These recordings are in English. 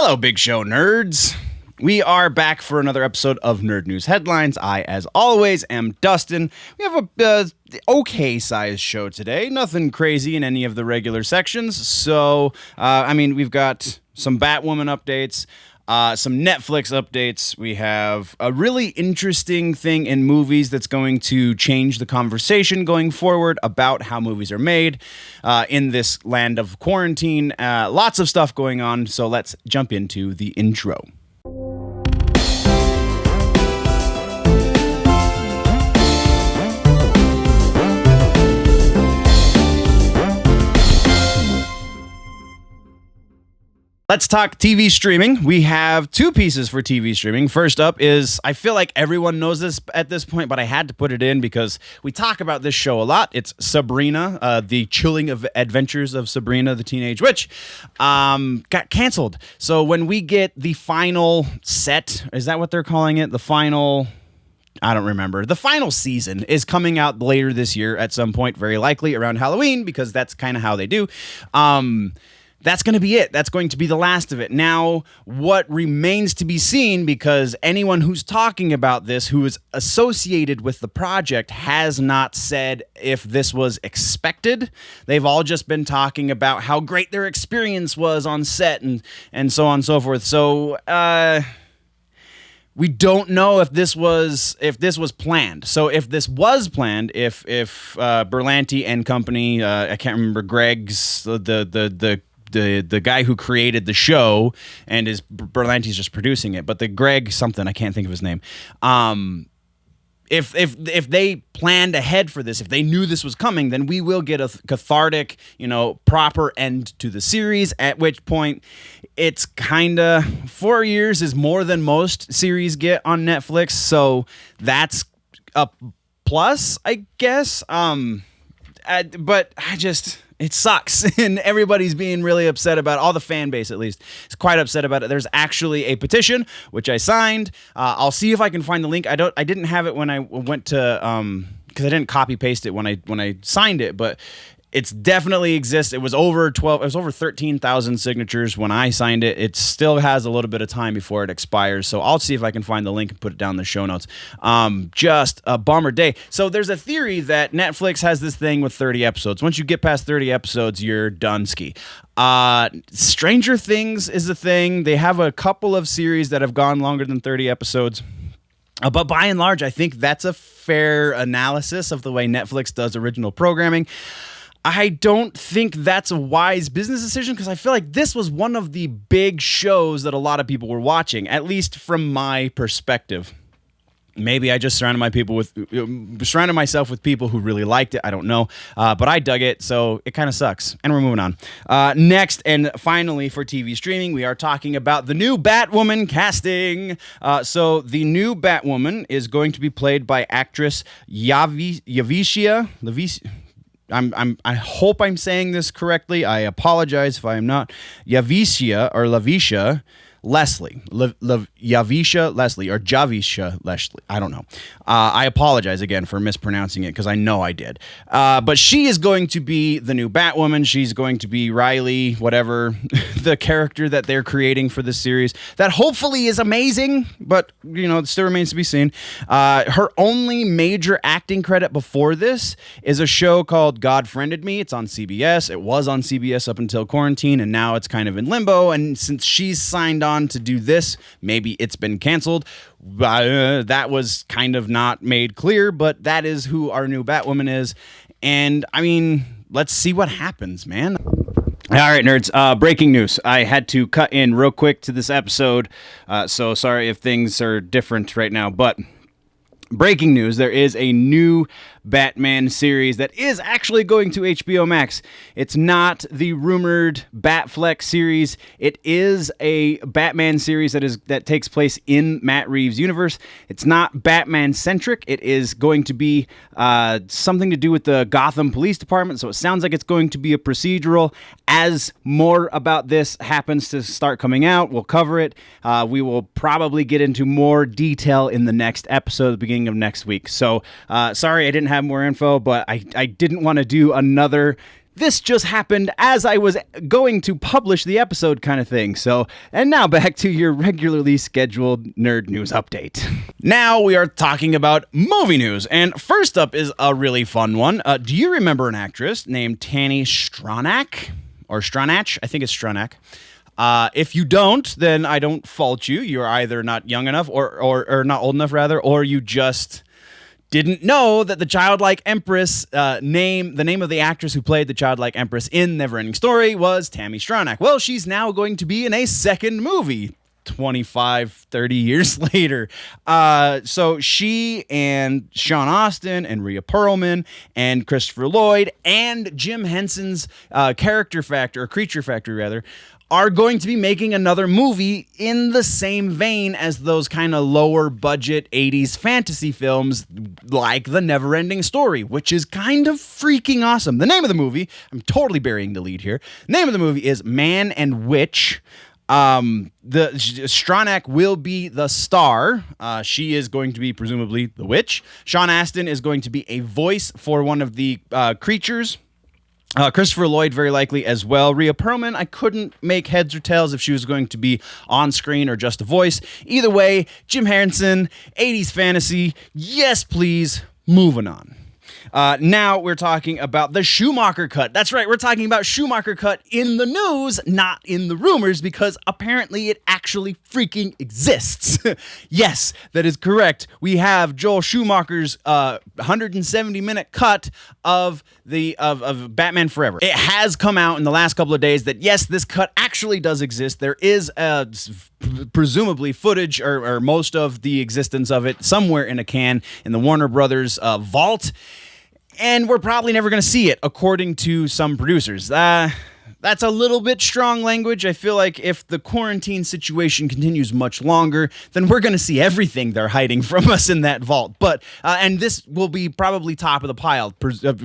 Hello, Big Show nerds. We are back for another episode of Nerd News Headlines. I, as always, am Dustin. We have a okay-sized show today. Nothing crazy in any of the regular sections. So, we've got some Batwoman updates, some Netflix updates. We have a really interesting thing in movies that's going to change the conversation going forward about how movies are made in this land of quarantine. Lots of stuff going on, so let's jump into the intro. Let's talk TV streaming. We have two pieces for TV streaming. First up is, I feel like everyone knows this at this point, but I had to put it in because we talk about this show a lot. It's Sabrina, the chilling adventures of Sabrina, the teenage witch, got canceled. So when we get the final set, is that what they're calling it? The final... I don't remember. The final season is coming out later this year at some point, very likely around Halloween, because that's kind of how they do. That's going to be it. That's going to be the last of it. Now, what remains to be seen, because anyone who's talking about this, who is associated with the project, has not said if this was expected. They've all just been talking about how great their experience was on set and so on and so forth. So, we don't know if this was planned. So if this was planned, if Berlanti and company, I can't remember Greg's the guy who created the show, and Berlanti's just producing it, but the Greg something, I can't think of his name. If they planned ahead for this, if they knew this was coming, then we will get a cathartic, proper end to the series, at which point it's kind of 4 years is more than most series get on Netflix. So that's a plus, I guess. But it sucks, and everybody's being really upset about it. All the fan base, at least, is quite upset about it. There's actually a petition which I signed. I'll see if I can find the link. I didn't have it when I went to because I didn't copy paste it when I signed it, but it's definitely exists. It was over 13,000 signatures when I signed it. It still has a little bit of time before it expires, so I'll see if I can find the link and put it down in the show notes. Just a bummer day. So there's a theory that Netflix has this thing with 30 episodes. Once you get past 30 episodes, you're done ski. Stranger Things is a thing. They have a couple of series that have gone longer than 30 episodes. But by and large, I think that's a fair analysis of the way Netflix does original programming. I don't think that's a wise business decision, because I feel like this was one of the big shows that a lot of people were watching, at least from my perspective. Maybe I just surrounded myself with people who really liked it. I don't know. But I dug it, so it kind of sucks. And we're moving on. Next, and finally for TV streaming, we are talking about the new Batwoman casting. So the new Batwoman is going to be played by actress Javicia Leslie. I hope I'm saying this correctly. I apologize if I am not. Javicia Leslie. Javicia Leslie or Javicia Leslie. I don't know. I apologize again for mispronouncing it, because I know I did. But she is going to be the new Batwoman. She's going to be Riley, whatever, the character that they're creating for this series. That hopefully is amazing, but, it still remains to be seen. Her only major acting credit before this is a show called God Friended Me. It's on CBS. It was on CBS up until quarantine, and now it's kind of in limbo. And since she's signed on to do this, maybe it's been canceled. That was kind of not made clear, but that is who our new Batwoman is. And let's see what happens, man. All right, nerds. Breaking news. I had to cut in real quick to this episode, so sorry if things are different right now, but breaking news, there is a new Batman series that is actually going to HBO Max. It's not the rumored Batfleck series. It is a Batman series that takes place in Matt Reeves' universe. It's not Batman-centric. It is going to be something to do with the Gotham Police Department, so it sounds like it's going to be a procedural. As more about this happens to start coming out, we'll cover it. We will probably get into more detail in the next episode, the beginning of next week. So, sorry I didn't have more info, but I didn't want to do another this just happened as I was going to publish the episode kind of thing. So, and now back to your regularly scheduled nerd news update. Now we are talking about movie news. And first up is a really fun one. Do you remember an actress named Tami Stronach? Or Stronach? I think it's Stronach. If you don't, then I don't fault you. You're either not young enough or not old enough, rather, or you just didn't know that the Child-like Empress the name of the actress who played the Child-like Empress in Neverending Story was Tami Stronach. Well, she's now going to be in a second movie 25, 30 years later. So she and Sean Astin and Rhea Perlman and Christopher Lloyd and Jim Henson's Creature Factory, are going to be making another movie in the same vein as those kind of lower budget 80s fantasy films like The Neverending Story, which is kind of freaking awesome. The name of the movie, I'm totally burying the lead here. The name of the movie is Man and Witch. The Stronach will be the star. She is going to be presumably the witch. Sean Astin is going to be a voice for one of the creatures. Christopher Lloyd, very likely as well. Rhea Perlman, I couldn't make heads or tails if she was going to be on screen or just a voice. Either way, Jim Hensen, 80s fantasy. Yes, please. Moving on. Now we're talking about the Schumacher Cut. That's right, we're talking about Schumacher Cut in the news, not in the rumors, because apparently it actually freaking exists. Yes, that is correct. We have Joel Schumacher's 170-minute cut of Batman Forever. It has come out in the last couple of days that yes, this cut actually does exist. There is presumably footage or most of the existence of it somewhere in a can in the Warner Brothers vault. And we're probably never going to see it, according to some producers. That's a little bit strong language. I feel like if the quarantine situation continues much longer, then we're going to see everything they're hiding from us in that vault. But and this will be probably top of the pile,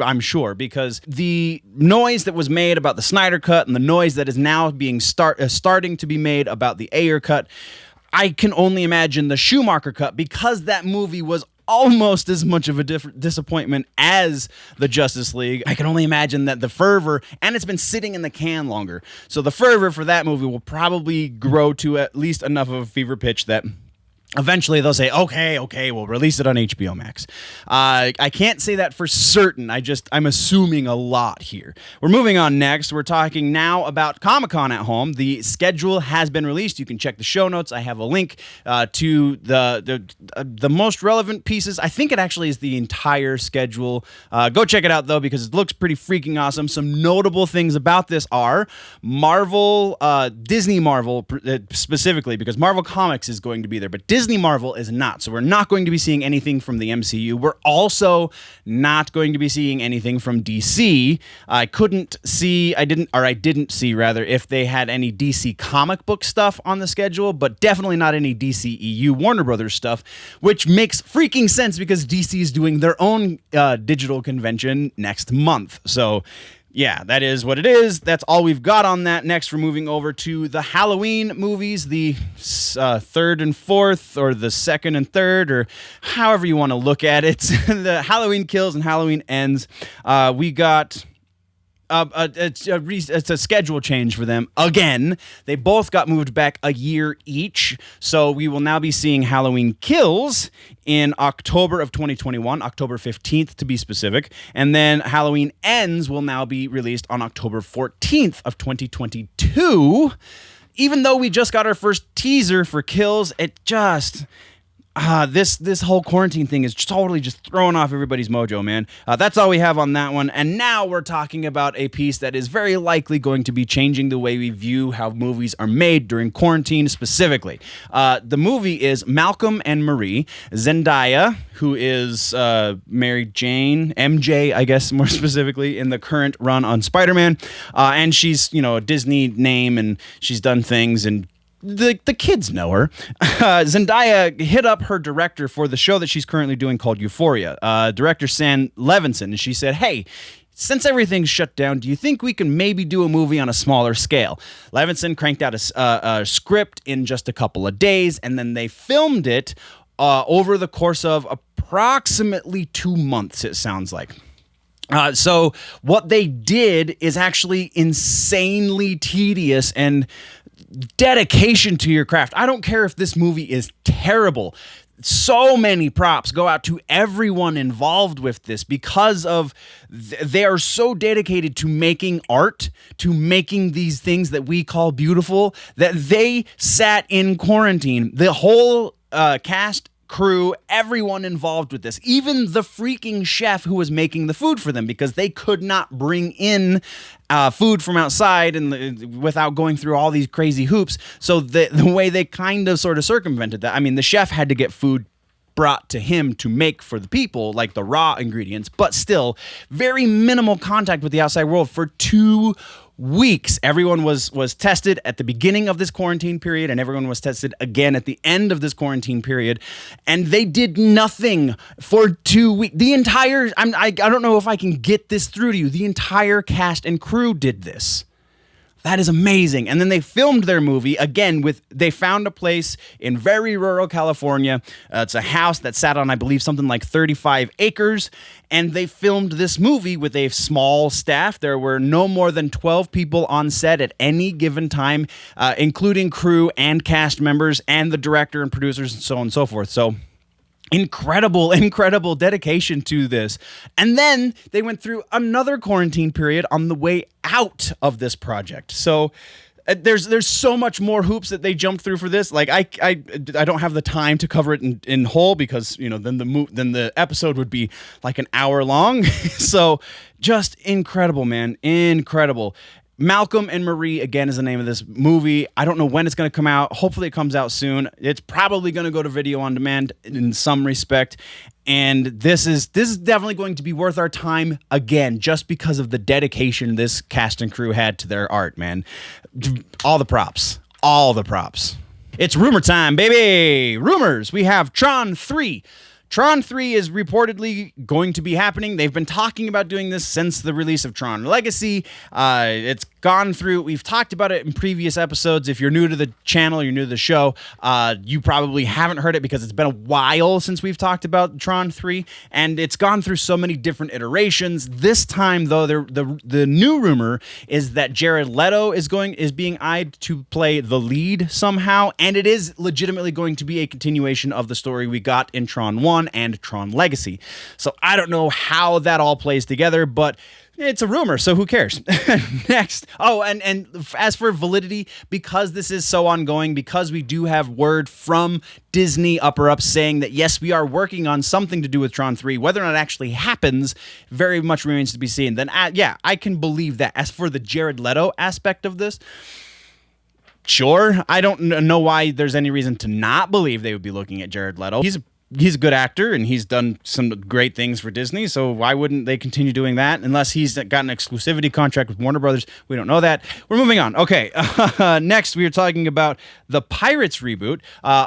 I'm sure, because the noise that was made about the Snyder Cut and the noise that is now being starting to be made about the Ayer Cut, I can only imagine the Schumacher Cut, because that movie was almost as much of a disappointment as the Justice League. I can only imagine that the fervor, and it's been sitting in the can longer, so the fervor for that movie will probably grow to at least enough of a fever pitch that eventually they'll say, okay, we'll release it on HBO Max. I can't say that for certain. I'm assuming a lot here. We're moving on next. We're talking now about Comic-Con at Home. The schedule has been released. You can check the show notes. I have a link to the most relevant pieces. I think it actually is the entire schedule. Go check it out, though, because it looks pretty freaking awesome. Some notable things about this are Disney Marvel specifically, because Marvel Comics is going to be there, but Disney Marvel is not. So we're not going to be seeing anything from the MCU. We're also not going to be seeing anything from DC. I didn't see if they had any DC comic book stuff on the schedule, but definitely not any DCEU Warner Brothers stuff, which makes freaking sense because DC is doing their own digital convention next month. So yeah, that is what it is. That's all we've got on that. Next, we're moving over to the Halloween movies, the third and fourth, or the second and third, or however you want to look at it. The Halloween Kills and Halloween Ends. We got it's a schedule change for them again. They both got moved back a year each, so we will now be seeing Halloween Kills in October of 2021, October 15th to be specific, and then Halloween Ends will now be released on October 14th of 2022. Even though we just got our first teaser for Kills, it just this whole quarantine thing is totally just throwing off everybody's mojo, man. That's all we have on that one. And now we're talking about a piece that is very likely going to be changing the way we view how movies are made during quarantine specifically. The movie is Malcolm and Marie. Zendaya, who is Mary Jane, MJ, I guess more specifically, in the current run on Spider-Man. And she's, a Disney name, and she's done things, and the kids know her. Zendaya hit up her director for the show that she's currently doing called Euphoria, director Sam Levinson, and she said, hey, since everything's shut down, do you think we can maybe do a movie on a smaller scale? Levinson cranked out a script in just a couple of days, and then they filmed it over the course of approximately 2 months, it sounds like. So what they did is actually insanely tedious and dedication to your craft. I don't care if this movie is terrible. So many props go out to everyone involved with this because of they are so dedicated to making art, to making these things that we call beautiful, that they sat in quarantine. The whole cast, crew, everyone involved with this, even the freaking chef who was making the food for them, because they could not bring in food from outside and without going through all these crazy hoops. So the way they kind of sort of circumvented that, I mean, the chef had to get food brought to him to make for the people, like the raw ingredients, but still very minimal contact with the outside world for 2 weeks. Everyone was tested at the beginning of this quarantine period, and everyone was tested again at the end of this quarantine period, and they did nothing for 2 weeks. The entire, I don't know if I can get this through to you, the entire cast and crew did this. That is amazing. And then they filmed their movie again they found a place in very rural California. It's a house that sat on, I believe, something like 35 acres. And they filmed this movie with a small staff. There were no more than 12 people on set at any given time, including crew and cast members and the director and producers and so on and so forth. So incredible dedication to this. And then they went through another quarantine period on the way out of this project. So there's so much more hoops that they jumped through for this. Like I don't have the time to cover it in whole, because then the episode would be like an hour long. So just incredible, man. Incredible. Malcolm and Marie, again, is the name of this movie. I don't know when it's going to come out. Hopefully it comes out soon. It's probably going to go to video on demand in some respect. And this is definitely going to be worth our time again, just because of the dedication this cast and crew had to their art, man. All the props. It's rumor time, baby. Rumors. We have Tron 3. Tron 3 is reportedly going to be happening. They've been talking about doing this since the release of Tron Legacy. It's gone through, we've talked about it in previous episodes. If you're new to the channel, you're new to the show, you probably haven't heard it because it's been a while since we've talked about Tron 3, and it's gone through so many different iterations. This time, though, the new rumor is that Jared Leto is being eyed to play the lead somehow, and it is legitimately going to be a continuation of the story we got in Tron 1 and Tron Legacy. So I don't know how that all plays together, but it's a rumor, so who cares? Next. Oh, and as for validity, because this is so ongoing, because we do have word from Disney upper-ups saying that, yes, we are working on something to do with Tron 3, whether or not it actually happens very much remains to be seen, then yeah, I can believe that. As for the Jared Leto aspect of this, sure, I don't know why there's any reason to not believe they would be looking at Jared Leto. He's a good actor, and he's done some great things for Disney, so why wouldn't they continue doing that? Unless he's got an exclusivity contract with Warner Brothers. We don't know that. We're moving on. Okay, next we are talking about the Pirates reboot.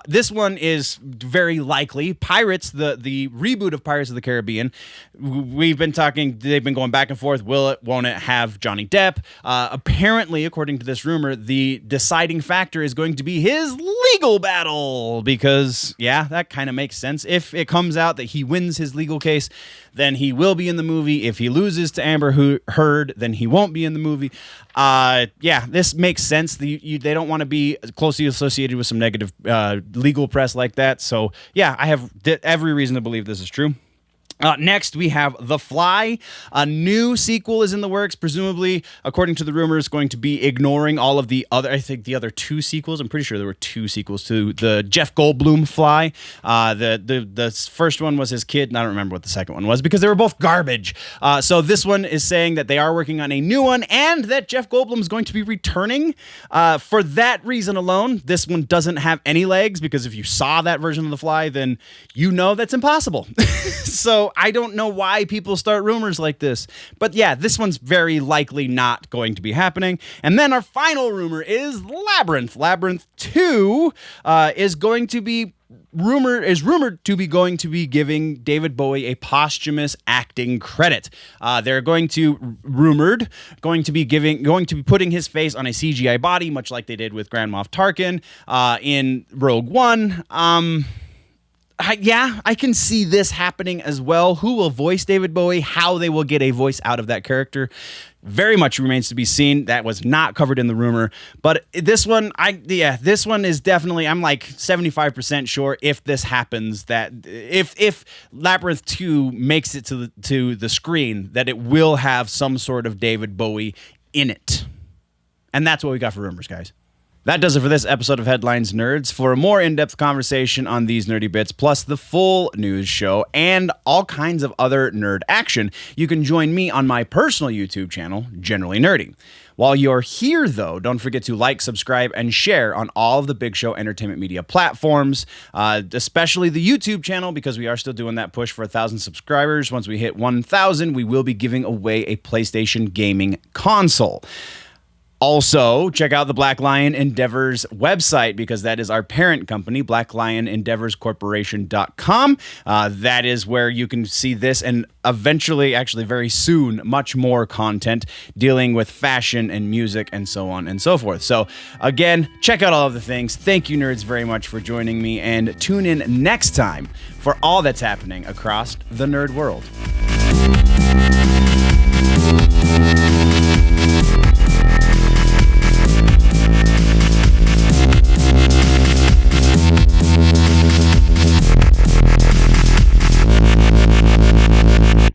This one is very likely. Pirates, the reboot of Pirates of the Caribbean. We've been talking, they've been going back and forth. Will it, won't it have Johnny Depp? Apparently, according to this rumor, the deciding factor is going to be his legal battle, because, yeah, that kind of makes sense. If it comes out that he wins his legal case, then he will be in the movie. If he loses to Amber Heard, then he won't be in the movie. Yeah, this makes sense. They don't want to be closely associated with some negative legal press like that. So, yeah, I have every reason to believe this is true. Next, we have The Fly. A new sequel is in the works, presumably, according to the rumors, going to be ignoring all of the other, I think the other 2 sequels. I'm pretty sure there were 2 sequels to the Jeff Goldblum Fly. The first one was his kid, and I don't remember what the second one was, because they were both garbage. So this one is saying that they are working on a new one, and that Jeff Goldblum is going to be returning. For that reason alone, this one doesn't have any legs, because if you saw that version of The Fly, then you know that's impossible. So I don't know why people start rumors like this. But yeah, this one's very likely not going to be happening. And then our final rumor is Labyrinth. Labyrinth 2 is rumored to be going to be giving David Bowie a posthumous acting credit. They're going to be putting his face on a CGI body, much like they did with Grand Moff Tarkin in Rogue One. I can see this happening as well. Who will voice David Bowie? How they will get a voice out of that character very much remains to be seen. That was not covered in the rumor, but this one, this one is definitely, I'm like 75% sure if this happens, that if Labyrinth 2 makes it to the screen, that it will have some sort of David Bowie in it. And that's what we got for rumors, guys. That does it for this episode of Headlines Nerds. For a more in-depth conversation on these nerdy bits, plus the full news show and all kinds of other nerd action, you can join me on my personal YouTube channel, Generally Nerdy. While you're here, though, don't forget to like, subscribe, and share on all of the Big Show Entertainment Media platforms, especially the YouTube channel, because we are still doing that push for 1,000 subscribers. Once we hit 1,000, we will be giving away a PlayStation gaming console. Also, check out the Black Lion Endeavors website, because that is our parent company, blacklionendeavorscorporation.com. That is where you can see this and eventually, actually very soon, much more content dealing with fashion and music and so on and so forth. So again, check out all of the things. Thank you, nerds, very much for joining me, and tune in next time for all that's happening across the nerd world.